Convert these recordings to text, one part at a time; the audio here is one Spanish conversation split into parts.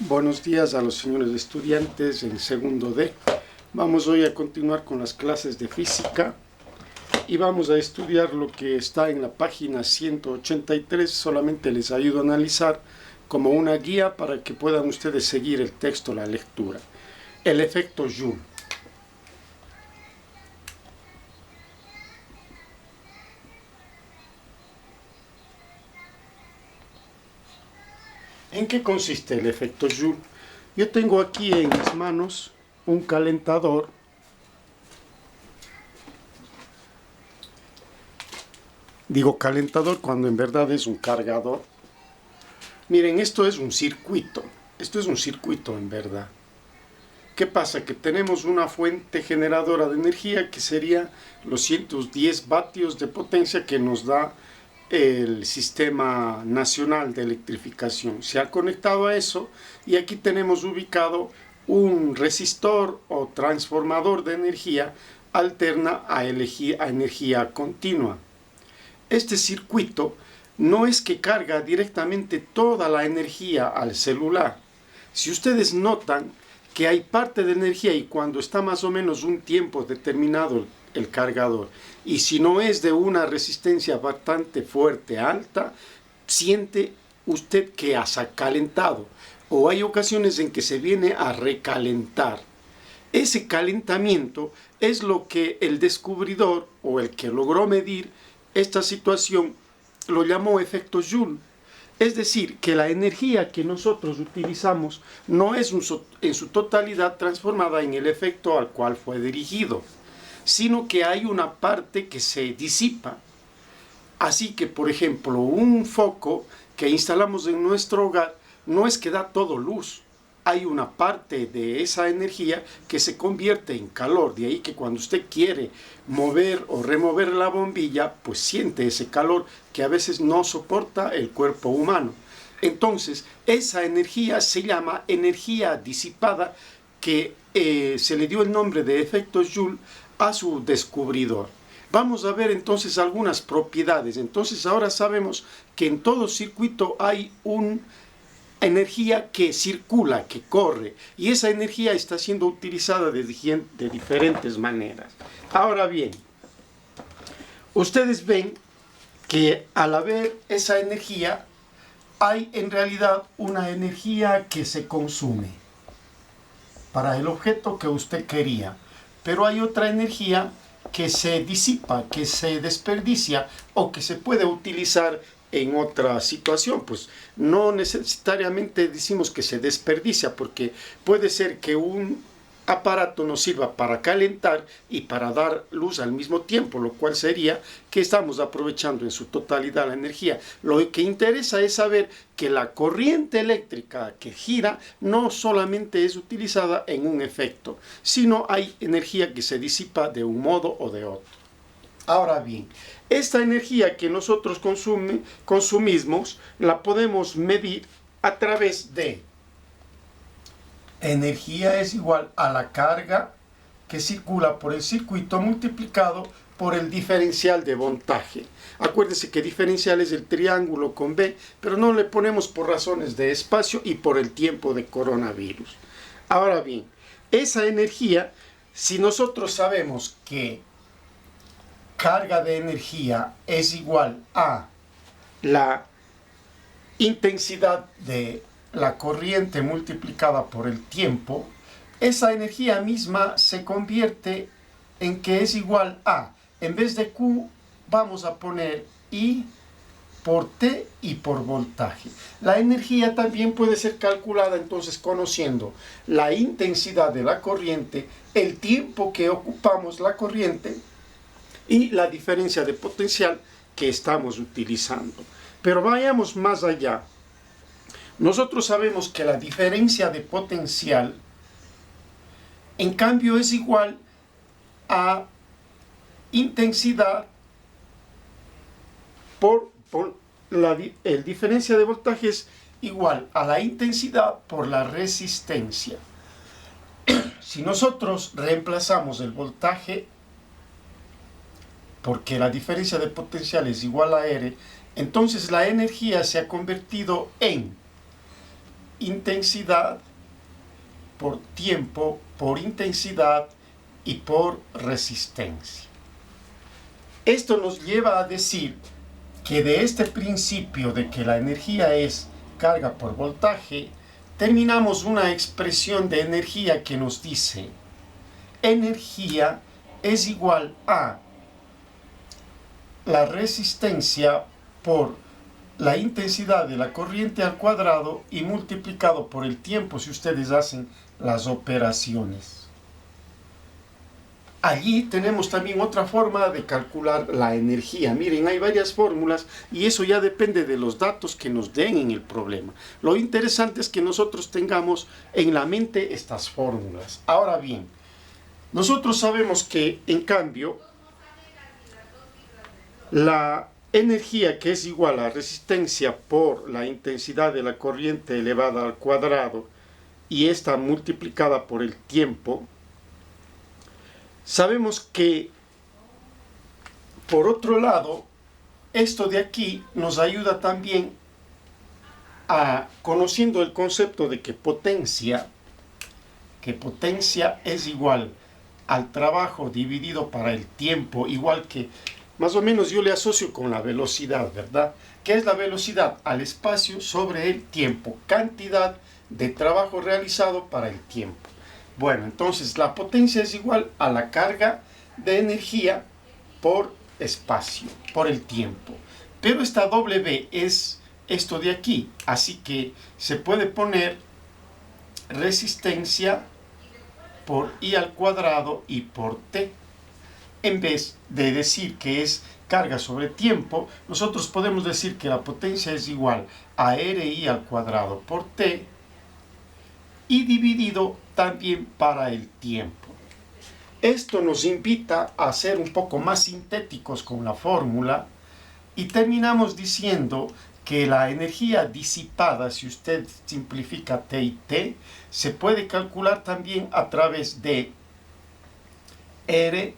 Buenos días a los señores estudiantes en segundo D. Vamos hoy a continuar con las clases de física y vamos a estudiar lo que está en la página 183. Solamente les ayudo a analizar como una guía para que puedan ustedes seguir el texto, la lectura. El efecto Joule. ¿En qué consiste el efecto Joule? Yo tengo aquí en mis manos un calentador. Digo calentador cuando en verdad es un cargador. Miren, esto es un circuito. Esto es un circuito en verdad. ¿Qué pasa? Que tenemos una fuente generadora de energía que sería los 110 vatios de potencia que nos da el Sistema Nacional de Electrificación. Se ha conectado a eso y aquí tenemos ubicado un resistor o transformador de energía alterna a energía continua. Este circuito no es que carga directamente toda la energía al celular. Si ustedes notan que hay parte de energía y cuando está más o menos un tiempo determinado el cargador, y si no es de una resistencia bastante fuerte, alta, siente usted que ha calentado, o hay ocasiones en que se viene a recalentar. Ese calentamiento es lo que el descubridor o el que logró medir esta situación lo llamó efecto Joule. Es decir, que la energía que nosotros utilizamos no es en su totalidad transformada en el efecto al cual fue dirigido, sino que hay una parte que se disipa. Así que, por ejemplo, un foco que instalamos en nuestro hogar no es que da todo luz. Hay una parte de esa energía que se convierte en calor. De ahí que cuando usted quiere mover o remover la bombilla, pues siente ese calor que a veces no soporta el cuerpo humano. Entonces, esa energía se llama energía disipada, que se le dio el nombre de efecto Joule a su descubridor. Vamos a ver entonces algunas propiedades. Entonces ahora sabemos que en todo circuito hay una energía que circula, que corre, y esa energía está siendo utilizada de diferentes maneras. Ahora bien, ustedes ven que al haber esa energía, hay en realidad una energía que se consume para el objeto que usted quería, pero hay otra energía que se disipa, que se desperdicia o que se puede utilizar en otra situación. Pues no necesariamente decimos que se desperdicia, porque puede ser que un aparato nos sirva para calentar y para dar luz al mismo tiempo, lo cual sería que estamos aprovechando en su totalidad la energía. Lo que interesa es saber que la corriente eléctrica que gira no solamente es utilizada en un efecto, sino hay energía que se disipa de un modo o de otro. Ahora bien, esta energía que nosotros consumimos la podemos medir a través de energía es igual a la carga que circula por el circuito multiplicado por el diferencial de voltaje. Acuérdense que diferencial es el triángulo con B, pero no le ponemos por razones de espacio y por el tiempo de coronavirus. Ahora bien, esa energía, si nosotros sabemos que carga de energía es igual a la intensidad de la corriente multiplicada por el tiempo, esa energía misma se convierte en que es igual a, en vez de Q, vamos a poner I por T y por voltaje. La energía también puede ser calculada entonces conociendo la intensidad de la corriente, el tiempo que ocupamos la corriente y la diferencia de potencial que estamos utilizando. Pero vayamos más allá. Nosotros sabemos que la diferencia de potencial, en cambio, es igual a intensidad el diferencia de voltaje es igual a la intensidad por la resistencia. Si nosotros reemplazamos el voltaje, porque la diferencia de potencial es igual a R, entonces la energía se ha convertido en intensidad, por tiempo, por intensidad y por resistencia. Esto nos lleva a decir que de este principio de que la energía es carga por voltaje, terminamos una expresión de energía que nos dice: energía es igual a la resistencia por la intensidad de la corriente al cuadrado y multiplicado por el tiempo si ustedes hacen las operaciones. Allí tenemos también otra forma de calcular la energía. Miren, hay varias fórmulas y eso ya depende de los datos que nos den en el problema. Lo interesante es que nosotros tengamos en la mente estas fórmulas. Ahora bien, nosotros sabemos que, en cambio, la energía, que es igual a resistencia por la intensidad de la corriente elevada al cuadrado y esta multiplicada por el tiempo, sabemos que, por otro lado, esto de aquí nos ayuda también a, conociendo el concepto de que potencia es igual al trabajo dividido para el tiempo, igual que, más o menos yo le asocio con la velocidad, ¿verdad? ¿Qué es la velocidad? Al espacio sobre el tiempo, cantidad de trabajo realizado para el tiempo. Bueno, entonces la potencia es igual a la carga de energía por espacio, por el tiempo. Pero esta W es esto de aquí, así que se puede poner resistencia por I al cuadrado y por T. En vez de decir que es carga sobre tiempo, nosotros podemos decir que la potencia es igual a RI al cuadrado por T y dividido también para el tiempo. Esto nos invita a ser un poco más sintéticos con la fórmula y terminamos diciendo que la energía disipada, si usted simplifica T y T, se puede calcular también a través de R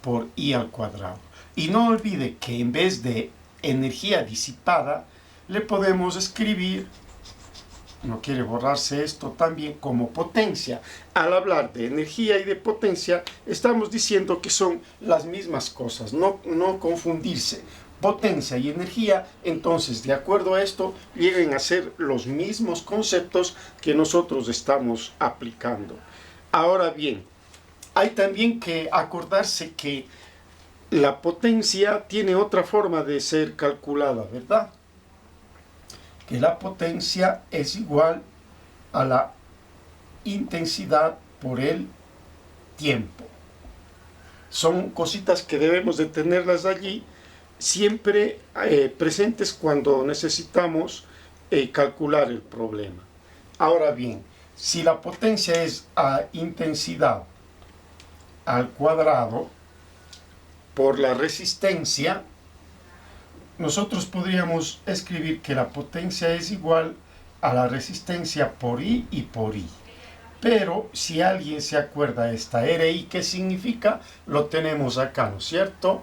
por I al cuadrado. Y no olvide que en vez de energía disipada, le podemos escribir, no quiere borrarse esto, también como potencia. Al hablar de energía y de potencia, estamos diciendo que son las mismas cosas, no confundirse. Potencia y energía, entonces, de acuerdo a esto, llegan a ser los mismos conceptos que nosotros estamos aplicando. Ahora bien, hay también que acordarse que la potencia tiene otra forma de ser calculada, ¿verdad? Que la potencia es igual a la intensidad por el tiempo. Son cositas que debemos de tenerlas allí siempre presentes cuando necesitamos calcular el problema. Ahora bien, si la potencia es a intensidad al cuadrado por la resistencia, nosotros podríamos escribir que la potencia es igual a la resistencia por I y por I. Pero si alguien se acuerda esta RI, ¿qué significa? Lo tenemos acá, ¿no es cierto?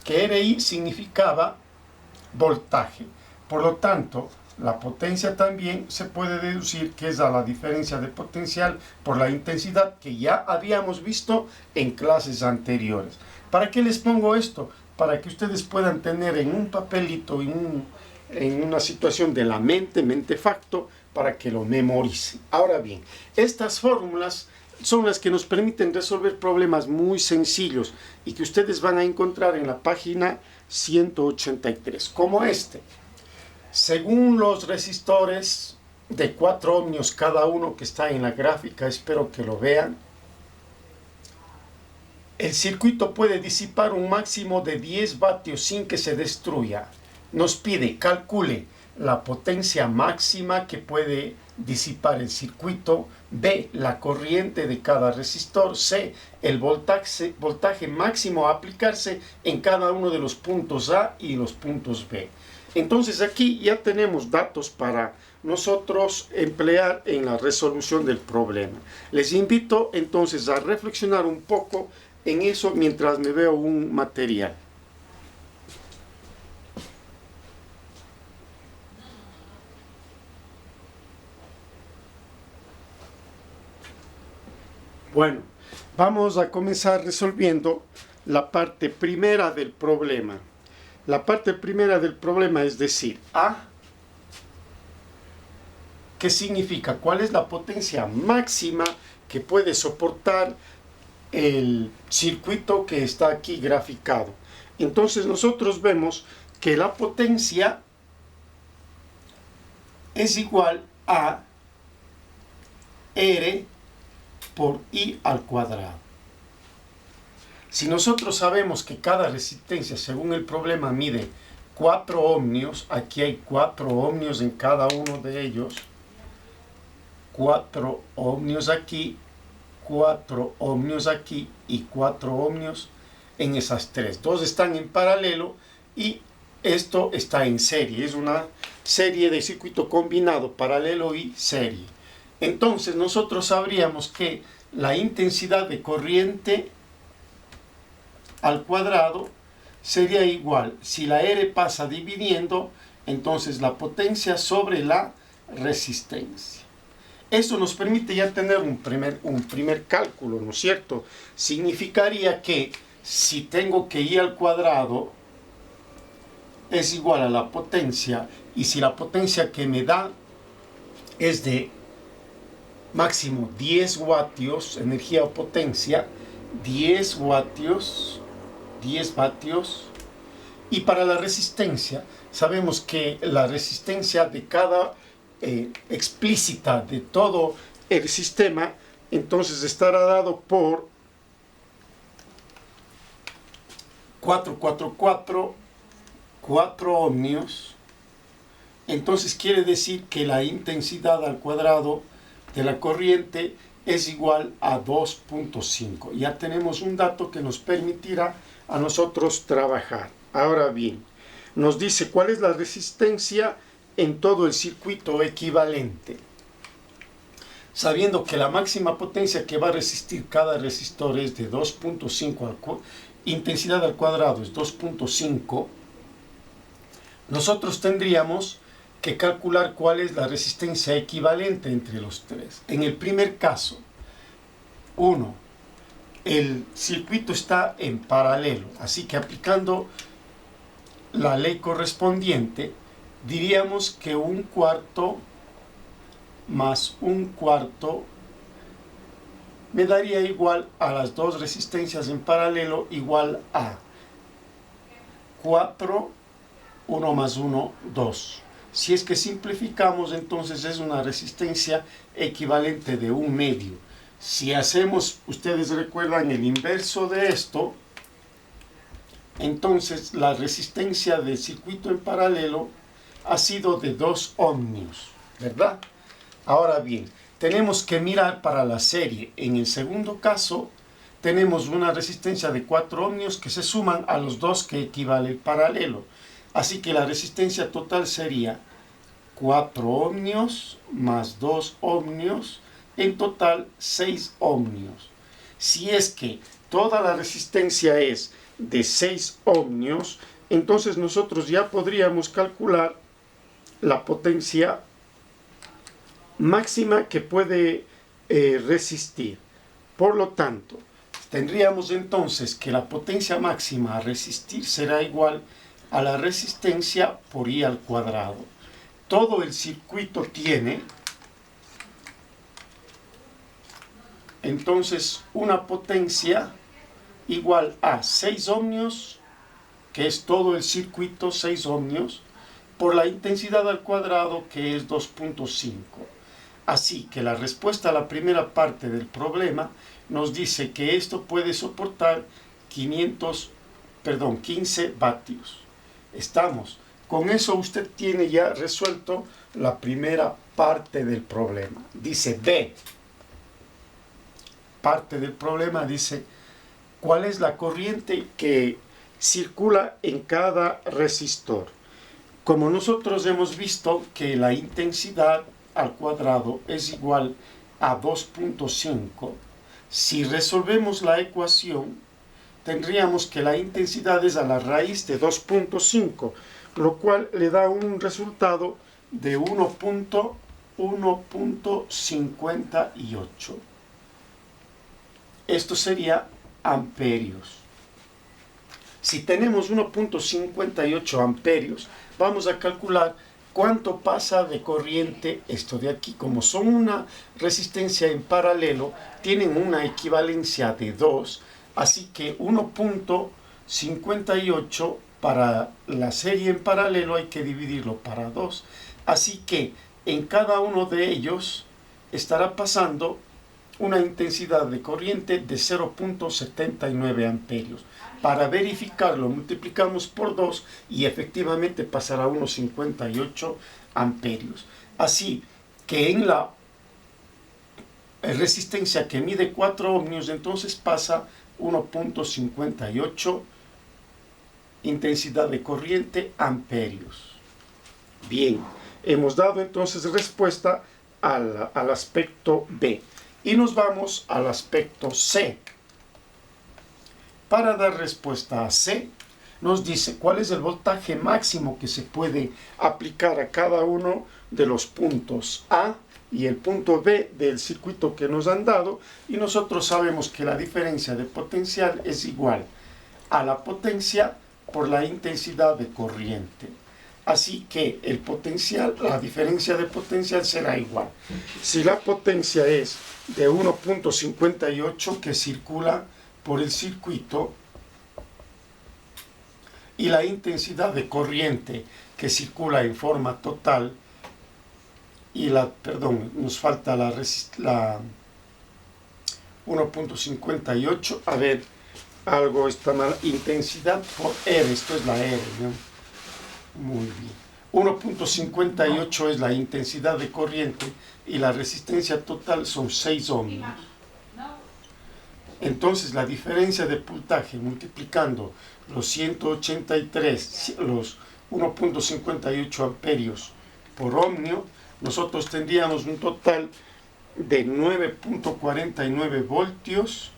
Que RI significaba voltaje. Por lo tanto, la potencia también se puede deducir que es a la diferencia de potencial por la intensidad que ya habíamos visto en clases anteriores. ¿Para qué les pongo esto? Para que ustedes puedan tener en un papelito, en una situación de la mente facto, para que lo memoricen. Ahora bien, estas fórmulas son las que nos permiten resolver problemas muy sencillos y que ustedes van a encontrar en la página 183, como este. Según los resistores de 4 ohmios cada uno que está en la gráfica, espero que lo vean, el circuito puede disipar un máximo de 10 vatios sin que se destruya. Nos pide, calcule la potencia máxima que puede disipar el circuito, B, la corriente de cada resistor, C, el voltaje máximo a aplicarse en cada uno de los puntos A y los puntos B. Entonces aquí ya tenemos datos para nosotros emplear en la resolución del problema. Les invito entonces a reflexionar un poco en eso mientras me veo un material. Bueno, vamos a comenzar resolviendo la parte primera del problema. La parte primera del problema es decir, A, ¿qué significa? ¿Cuál es la potencia máxima que puede soportar el circuito que está aquí graficado? Entonces nosotros vemos que la potencia es igual a R por I al cuadrado. Si nosotros sabemos que cada resistencia, según el problema, mide 4 ohmios, aquí hay 4 ohmios en cada uno de ellos, 4 ohmios aquí, 4 ohmios aquí y 4 ohmios en esas tres. Dos están en paralelo y esto está en serie. Es una serie de circuito combinado, paralelo y serie. Entonces nosotros sabríamos que la intensidad de corriente al cuadrado sería igual. Si la R pasa dividiendo, entonces la potencia sobre la resistencia. Eso nos permite ya tener un primer cálculo, ¿no es cierto? Significaría que si tengo que I al cuadrado es igual a la potencia, y si la potencia que me da es de máximo 10 vatios, energía o potencia, 10 vatios, y para la resistencia, sabemos que la resistencia de cada explícita de todo el sistema, entonces estará dado por 4 ohmios. Entonces quiere decir que la intensidad al cuadrado de la corriente es igual a 2.5. Ya tenemos un dato que nos permitirá a nosotros trabajar. Ahora bien, nos dice cuál es la resistencia en todo el circuito equivalente. Sabiendo que la máxima potencia que va a resistir cada resistor es de 2.5, intensidad al cuadrado es 2.5, nosotros tendríamos que calcular cuál es la resistencia equivalente entre los tres. En el primer caso, 1, el circuito está en paralelo, así que aplicando la ley correspondiente, diríamos que 1/4 más 1/4 me daría igual a las dos resistencias en paralelo, igual a 4, 1 más 1, 2. Si es que simplificamos, entonces es una resistencia equivalente de 1/2. Si hacemos, ustedes recuerdan el inverso de esto, entonces la resistencia del circuito en paralelo ha sido de 2 ohmios, ¿verdad? Ahora bien, tenemos que mirar para la serie. En el segundo caso, tenemos una resistencia de 4 ohmios que se suman a los dos que equivale el paralelo. Así que la resistencia total sería 4 ohmios más 2 ohmios, en total 6 ohmios. Si es que toda la resistencia es de 6 ohmios, entonces nosotros ya podríamos calcular la potencia máxima que puede resistir. Por lo tanto, tendríamos entonces que la potencia máxima a resistir será igual a la resistencia por I al cuadrado. Todo el circuito tiene entonces una potencia igual a 6 ohmios, que es todo el circuito, 6 ohmios, por la intensidad al cuadrado, que es 2.5. Así que la respuesta a la primera parte del problema nos dice que esto puede soportar 15 vatios. Estamos. Con eso usted tiene ya resuelto la primera parte del problema. Dice B. Parte del problema dice, ¿cuál es la corriente que circula en cada resistor? Como nosotros hemos visto que la intensidad al cuadrado es igual a 2.5, si resolvemos la ecuación, tendríamos que la intensidad es a la raíz de 2.5, lo cual le da un resultado de 1.58. Esto sería amperios. Si tenemos 1.58 amperios, vamos a calcular cuánto pasa de corriente esto de aquí. Como son una resistencia en paralelo, tienen una equivalencia de 2, así que 1.58 para la serie en paralelo hay que dividirlo para 2. Así que en cada uno de ellos estará pasando una intensidad de corriente de 0.79 amperios. Para verificarlo multiplicamos por 2 y efectivamente pasará unos 58 amperios. Así que en la resistencia que mide 4 ohmios, entonces pasa 1.58 intensidad de corriente amperios. Bien, hemos dado entonces respuesta al aspecto B. Y nos vamos al aspecto C. Para dar respuesta a C, nos dice cuál es el voltaje máximo que se puede aplicar a cada uno de los puntos A y el punto B del circuito que nos han dado, y nosotros sabemos que la diferencia de potencial es igual a la potencia por la intensidad de corriente. Así que el potencial, la diferencia de potencial será igual. Si la potencia es de 1.58 que circula por el circuito y la intensidad de corriente que circula en forma total, y nos falta la 1.58, a ver, algo está mal, intensidad por R, esto es la R, ¿no? Muy bien. 1.58 es la intensidad de corriente y la resistencia total son 6 ohmios. Entonces la diferencia de voltaje multiplicando los 183, los 1.58 amperios por ohmio, nosotros tendríamos un total de 9.49 voltios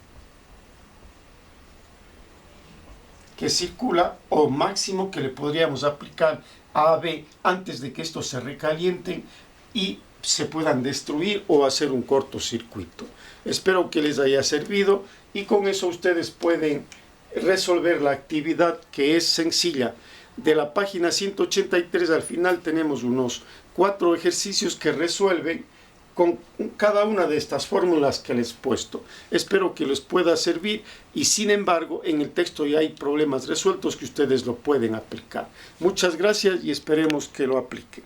que circula, o máximo que le podríamos aplicar a B antes de que estos se recalienten y se puedan destruir o hacer un cortocircuito. Espero que les haya servido y con eso ustedes pueden resolver la actividad, que es sencilla. De la página 183 al final tenemos unos 4 ejercicios que resuelven con cada una de estas fórmulas que les he puesto. Espero que les pueda servir y sin embargo en el texto ya hay problemas resueltos que ustedes lo pueden aplicar. Muchas gracias y esperemos que lo apliquen.